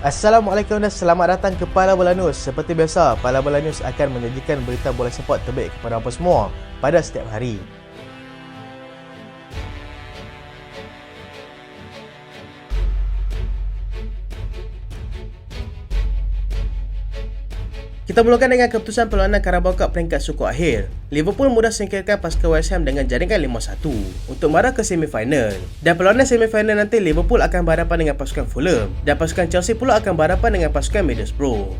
Assalamualaikum dan selamat datang ke Pala Bola News. Seperti biasa, Pala Bola News akan menyajikan berita bola sepak terbaik kepada anda semua pada setiap hari. Kita mulakan dengan keputusan perlawanan Carabao Cup peringkat suku akhir. Liverpool mudah singkirkan pasukan West Ham dengan jaringan 5-1 untuk marah ke semifinal. Dan perlawanan semifinal nanti Liverpool akan berhadapan dengan pasukan Fulham dan pasukan Chelsea pula akan berhadapan dengan pasukan Middlesbrough.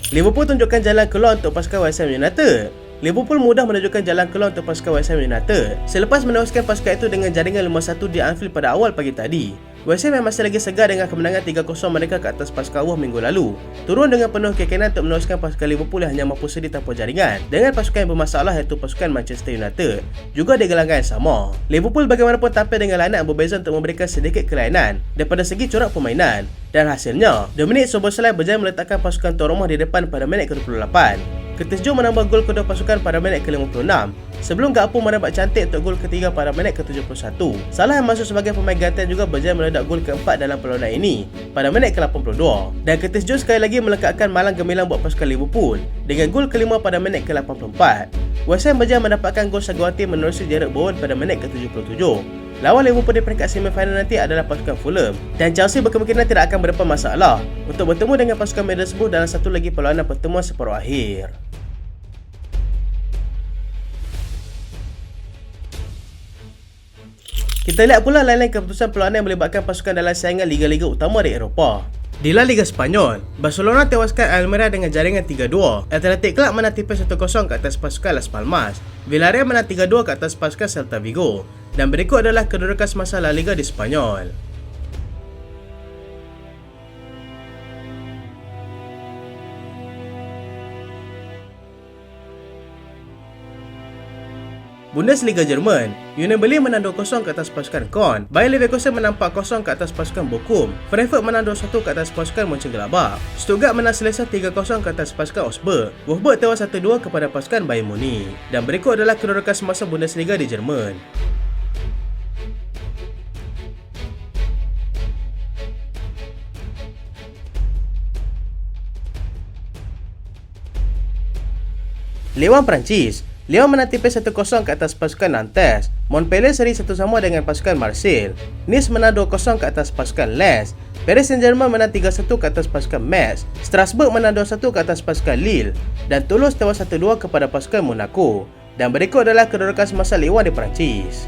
Liverpool tunjukkan jalan keluar untuk pasukan West Ham United. Liverpool mudah menunjukkan jalan keluar untuk pasukan West Ham United selepas menewaskan pasukan itu dengan jaringan 5-1 di Anfield pada awal pagi tadi. West Ham yang masih lagi segar dengan kemenangan 3-0 mereka ke atas pasukan Wolves minggu lalu, turun dengan penuh keyakinan untuk menewaskan pasukan Liverpool yang hanya mampu sedih tanpa jaringan dengan pasukan yang bermasalah iaitu pasukan Manchester United juga di gelanggang yang sama. Liverpool bagaimanapun tampil dengan line-up yang berbeza untuk memberikan sedikit kelainan daripada segi corak permainan, dan hasilnya Dominic Szoboszlai berjaya meletakkan pasukan tuan rumah di depan pada minit ke-28. Curtis Jones menambah gol kedua pasukan pada minit ke-56 sebelum Gakpo mendapat cantik untuk gol ketiga pada minit ke-71. Salah yang masuk sebagai pemain gantian juga berjaya meledak gol keempat dalam perlawanan ini pada minit ke-82. Dan Curtis Jones sekali lagi melekatkan malang gemilang buat pasukan Liverpool dengan gol kelima pada minit ke-84. West Ham berjaya mendapatkan gol Saguati menerusi Jarrod Bowen pada minit ke-77. Lawan Liverpool di peringkat semifinal nanti adalah pasukan Fulham, dan Chelsea berkemungkinan tidak akan berdepan masalah untuk bertemu dengan pasukan Middlesbrough dalam satu lagi perlawanan pertemuan separuh akhir. Kita lihat pula lain-lain keputusan perlawanan yang melibatkan pasukan dalam saingan liga-liga utama di Eropah. Di La Liga Spanyol, Barcelona tewaskan Almeria dengan jaringan 3-2. Athletic Club menang tipis 1-0 ke atas pasukan Las Palmas. Villarreal menang 3-2 ke atas pasukan Celta Vigo. Dan berikut adalah kedudukan semasa La Liga di Spanyol. Bundesliga Jerman, Union Berlin menang 2-0 ke atas pasukan Köln. Bayer Leverkusen menang 4-0 ke atas pasukan Bochum. Frankfurt menang 2-1 ke atas pasukan Mönchengladbach. Stuttgart menang selesa 3-0 ke atas pasukan Augsburg. Wolfsburg tewas 1-2 kepada pasukan Bayern Munich. Dan berikut adalah kedudukan semasa Bundesliga di Jerman. Ligue 1 Perancis, Lyon menang tipis 1-0 ke atas pasukan Nantes. Montpellier seri 1-1 dengan pasukan Marseille. Nice menang 2-0 ke atas pasukan Lens. Paris Saint-Germain menang 3-1 ke atas pasukan Metz. Strasbourg menang 2-1 ke atas pasukan Lille. Dan Toulouse tewas 1-2 kepada pasukan Monaco. Dan berikut adalah kedudukan semasa Ligue 1 di Perancis.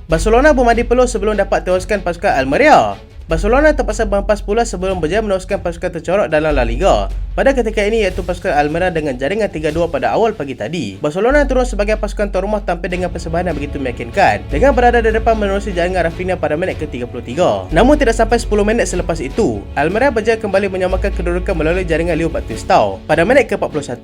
Barcelona bermandi peluh sebelum dapat tewaskan pasukan Almeria. Barcelona terpaksa berhempas pula sebelum berjaya menewaskan pasukan tercorok dalam La Liga pada ketika ini iaitu pasukan Almeria dengan jaringan 3-2 pada awal pagi tadi. Barcelona turun sebagai pasukan tuan rumah tampil dengan persembahan yang begitu meyakinkan dengan berada di depan menerusi jaringan Rafinha pada minit ke-33. Namun tidak sampai 10 minit selepas itu, Almeria berjaya kembali menyamakan kedudukan melalui jaringan Leo Batistao pada minit ke-41.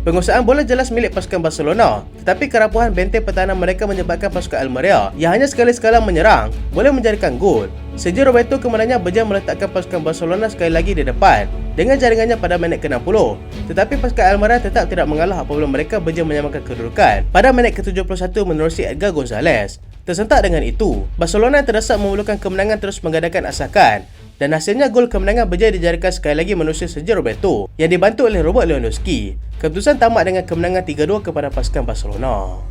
Penguasaan bola jelas milik pasukan Barcelona, tetapi kerapuhan benteng pertahanan mereka menyebabkan pasukan Almeria yang hanya sekali-sekala menyerang boleh menjadikan gol. Sergio Roberto kemudiannya berjaya meletakkan pasukan Barcelona sekali lagi di depan dengan jaringannya pada minit ke-60. Tetapi pasukan Almeria tetap tidak mengalah apabila mereka berjaya menyamakan kedudukan pada minit ke-71 menerusi Edgar Gonzalez. Tersentak dengan itu, Barcelona terdesak memerlukan kemenangan terus menggadaikan asakan, dan hasilnya gol kemenangan berjaya dijadikan sekali lagi menerusi Sergio Roberto yang dibantu oleh Robert Lewandowski. Keputusan tamat dengan kemenangan 3-2 kepada pasukan Barcelona.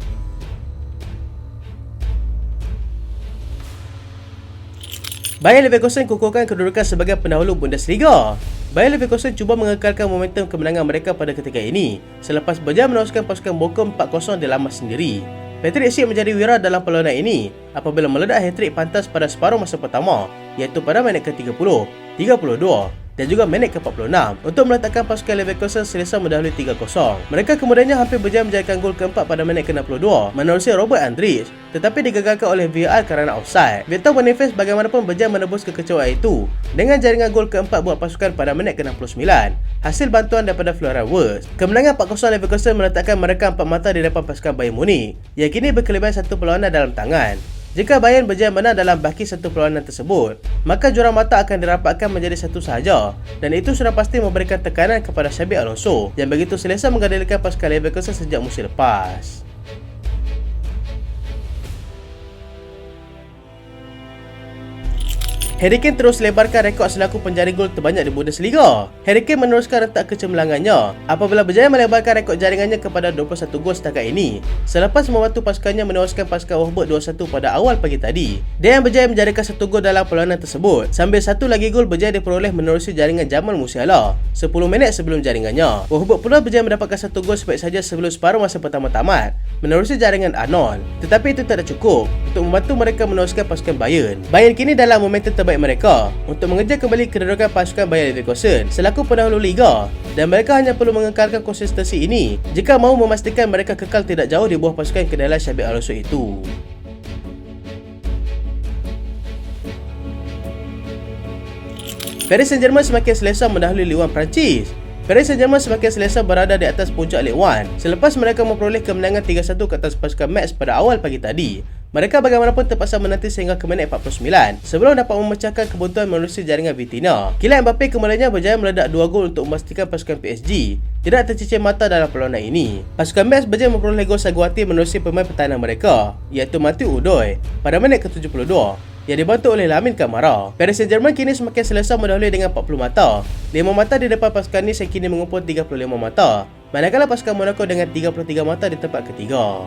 Bayer Leverkusen kukuhkan kedudukan sebagai pendahulu Bundesliga. Bayer Leverkusen cuba mengekalkan momentum kemenangan mereka pada ketika ini selepas berjaya menewaskan pasukan Bochum 4-0 di laman sendiri. Patrick Schick menjadi wira dalam perlawanan ini apabila meledak hat-trick pantas pada separuh masa pertama iaitu pada minit ke-30, 32 dan juga minit ke-46 untuk meletakkan pasukan Leverkusen selesa mendahului 3-0. Mereka kemudiannya hampir berjaya menjadikan gol keempat pada minit ke-62 menerusi Robert Andrich, tetapi digagalkan oleh VAR kerana offside. Victor Boniface bagaimanapun berjaya menebus kekecewaan itu dengan jaringan gol keempat buat pasukan pada minit ke-69, hasil bantuan daripada Florian Wirtz. Kemenangan 4-0 Leverkusen meletakkan mereka empat mata di depan pasukan Bayern Munich yang kini berkelebihan satu perlawanan dalam tangan. Jika Bayern berjaya menang dalam baki satu perlawanan tersebut, maka jurang mata akan dirapatkan menjadi satu sahaja dan itu sudah pasti memberikan tekanan kepada Xabi Alonso yang begitu selesa menggadaikan pasukan Leverkusen sejak musim lepas. Harry Kane terus lebarkan rekod selaku penjaring gol terbanyak di Bundesliga. Harry Kane meneruskan rentak kecemerlangannya apabila berjaya melebarkan rekod jaringannya kepada 21 gol setakat ini selepas membantu pasukannya menewaskan pasukan Wolfsburg 2-1 pada awal pagi tadi. Dia yang berjaya menjaringkan satu gol dalam perlawanan tersebut sambil satu lagi gol berjaya diperoleh menerusi jaringan Jamal Musiala 10 minit sebelum jaringannya. Wolfsburg pula berjaya mendapatkan satu gol sebaik saja sebelum separuh masa pertama tamat menerusi jaringan Arnold, tetapi itu tidak cukup untuk membantu mereka meneruskan pasukan Bayern. Bayern kini dalam momentum terbaik mereka untuk mengejar kembali kedudukan pasukan Bayer Leverkusen selaku pendahulu Liga dan mereka hanya perlu mengekalkan konsistensi ini jika mahu memastikan mereka kekal tidak jauh di bawah pasukan kedalam Xabi Alonso itu. Paris Saint-Germain semakin selesa mendahului Ligue 1 Perancis. Paris Saint-Germain semakin selesa berada di atas puncak Ligue 1 selepas mereka memperoleh kemenangan 3-1 ke atas pasukan Metz pada awal pagi tadi. Mereka bagaimanapun terpaksa menanti sehingga ke minit 49 sebelum dapat memecahkan kebuntuan menerusi jaringan Vitinha. Kylian Mbappe kemudiannya berjaya meledak 2 gol untuk memastikan pasukan PSG tidak tercicir mata dalam perlawanan ini. Pasukan Metz berjaya memperoleh gol Saguati menerusi pemain pertahanan mereka iaitu Mathieu Udoy pada minit ke-72 yang dibantu oleh Lamine Camara. Paris Saint-Germain kini semakin selesa mendahului dengan 40 mata. 5 mata di depan pasukan Nice yang kini mengumpul 35 mata, manakala pasukan Monaco dengan 33 mata di tempat ketiga.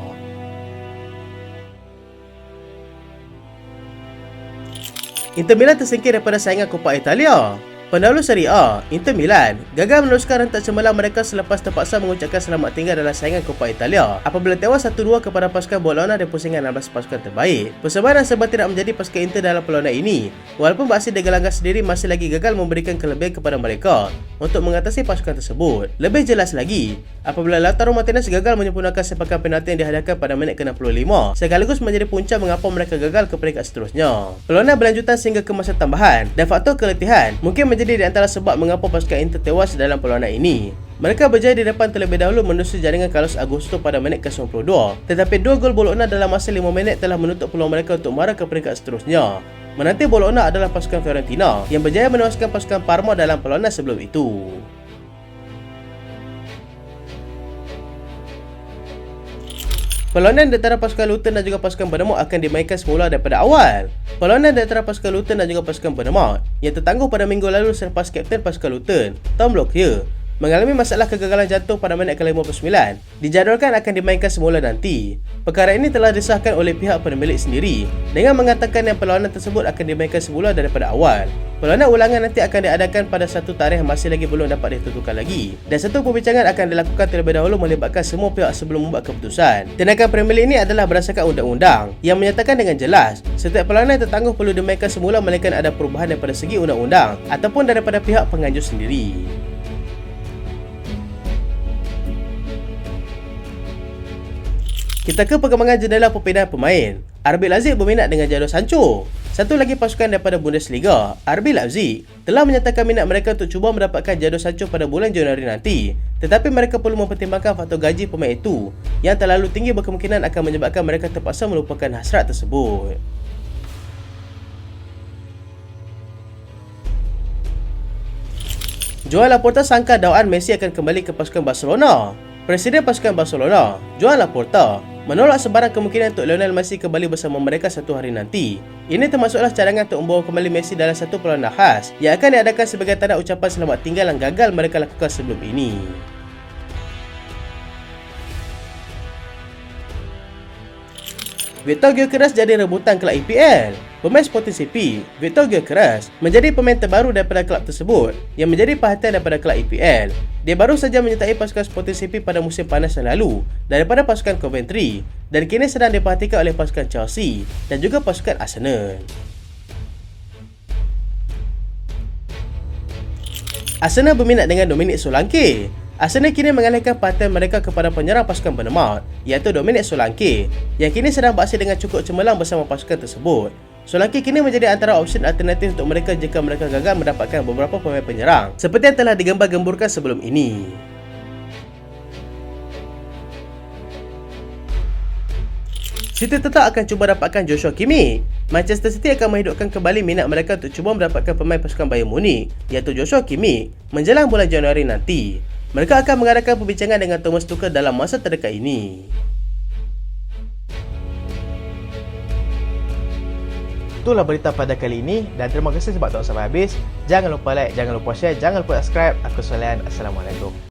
Inter Milan tersingkir daripada saingan Coppa Italia. Pendahulu Serie A, Inter Milan gagal meneruskan rentak cemerlang mereka selepas terpaksa mengucapkan selamat tinggal dalam saingan Coppa Italia apabila tewas 1-2 kepada pasukan Bologna di pusingan 16 pasukan terbaik. Persembahan serba tidak menjadi pasukan Inter dalam perlawanan ini, walaupun beraksi di gelanggang sendiri masih lagi gagal memberikan kelebihan kepada mereka untuk mengatasi pasukan tersebut. Lebih jelas lagi, apabila Lautaro Martinez gagal menyempurnakan sepakan penalti yang dihadapkan pada minit ke-65 sekaligus menjadi punca mengapa mereka gagal ke peringkat seterusnya. Perlawanan berlanjutan sehingga ke masa tambahan dan faktor keletihan mungkin menjadi di antara sebab mengapa pasukan Inter tewas dalam perlawanan ini. Mereka berjaya di depan terlebih dahulu menerusi jaringan Carlos Augusto pada minit ke-92, tetapi 2 gol Bologna dalam masa 5 minit telah menutup peluang mereka untuk marah ke peringkat seterusnya. Menanti Bologna adalah pasukan Fiorentina yang berjaya menewaskan pasukan Parma dalam perlawanan sebelum itu. Perlawanan di antara pasukan Luton dan juga pasukan Bournemouth akan dimainkan semula daripada awal. Perlawanan di antara pasukan Luton dan juga pasukan Bournemouth yang tertangguh pada minggu lalu selepas kapten pasukan Luton, Tom Lockyer, mengalami masalah kegagalan jantung pada minit ke-59, dijadualkan akan dimainkan semula nanti. Perkara ini telah disahkan oleh pihak pemilik sendiri dengan mengatakan yang perlawanan tersebut akan dimainkan semula daripada awal. Perlawanan ulangan nanti akan diadakan pada satu tarikh yang masih lagi belum dapat ditentukan lagi dan satu perbincangan akan dilakukan terlebih dahulu melibatkan semua pihak sebelum membuat keputusan. Tindakan Premier League ini adalah berdasarkan undang-undang yang menyatakan dengan jelas setiap perlawanan yang tertangguh perlu dimainkan semula melainkan ada perubahan daripada segi undang-undang ataupun daripada pihak penganjur sendiri. Kita ke perkembangan jendela perpindahan pemain. RB Leipzig berminat dengan Jadon Sancho. Satu lagi pasukan daripada Bundesliga, RB Leipzig, telah menyatakan minat mereka untuk cuba mendapatkan Jadon Sancho pada bulan Januari nanti. Tetapi mereka perlu mempertimbangkan faktor gaji pemain itu yang terlalu tinggi berkemungkinan akan menyebabkan mereka terpaksa melupakan hasrat tersebut. Joan Laporta sangka dakwaan Messi akan kembali ke pasukan Barcelona. Presiden pasukan Barcelona, Joan Laporta, menolak sebarang kemungkinan untuk Lionel Messi kembali bersama mereka satu hari nanti. Ini termasuklah cadangan untuk membawa kembali Messi dalam satu perlawanan khas yang akan diadakan sebagai tanda ucapan selamat tinggal yang gagal mereka lakukan sebelum ini. Victor Gyökeres jadi rebutan kelab EPL. Pemain Sporting CP, Victor Gyökeres, menjadi pemain terbaru daripada kelab tersebut yang menjadi perhatian daripada kelab EPL. Dia baru saja menyertai pasukan Sporting CP pada musim panas yang lalu daripada pasukan Coventry dan kini sedang diperhatikan oleh pasukan Chelsea dan juga pasukan Arsenal. Arsenal berminat dengan Dominic Solanke. Arsenal kini mengalihkan perhatian mereka kepada penyerang pasukan Bournemouth iaitu Dominic Solanke yang kini sedang beraksi dengan cukup cemerlang bersama pasukan tersebut. Solanke kini menjadi antara opsi alternatif untuk mereka jika mereka gagal mendapatkan beberapa pemain penyerang seperti yang telah digembar-gemburkan sebelum ini. City tetap akan cuba dapatkan Joshua Kimmich. Manchester City akan menghidupkan kembali minat mereka untuk cuba mendapatkan pemain pasukan Bayern Munich, iaitu Joshua Kimmich, menjelang bulan Januari nanti. Mereka akan mengadakan perbincangan dengan Thomas Tuchel dalam masa terdekat ini. Itulah berita pada kali ini dan terima kasih sebab tonton sampai habis. Jangan lupa like, jangan lupa share, jangan lupa subscribe. Aku Solian. Assalamualaikum.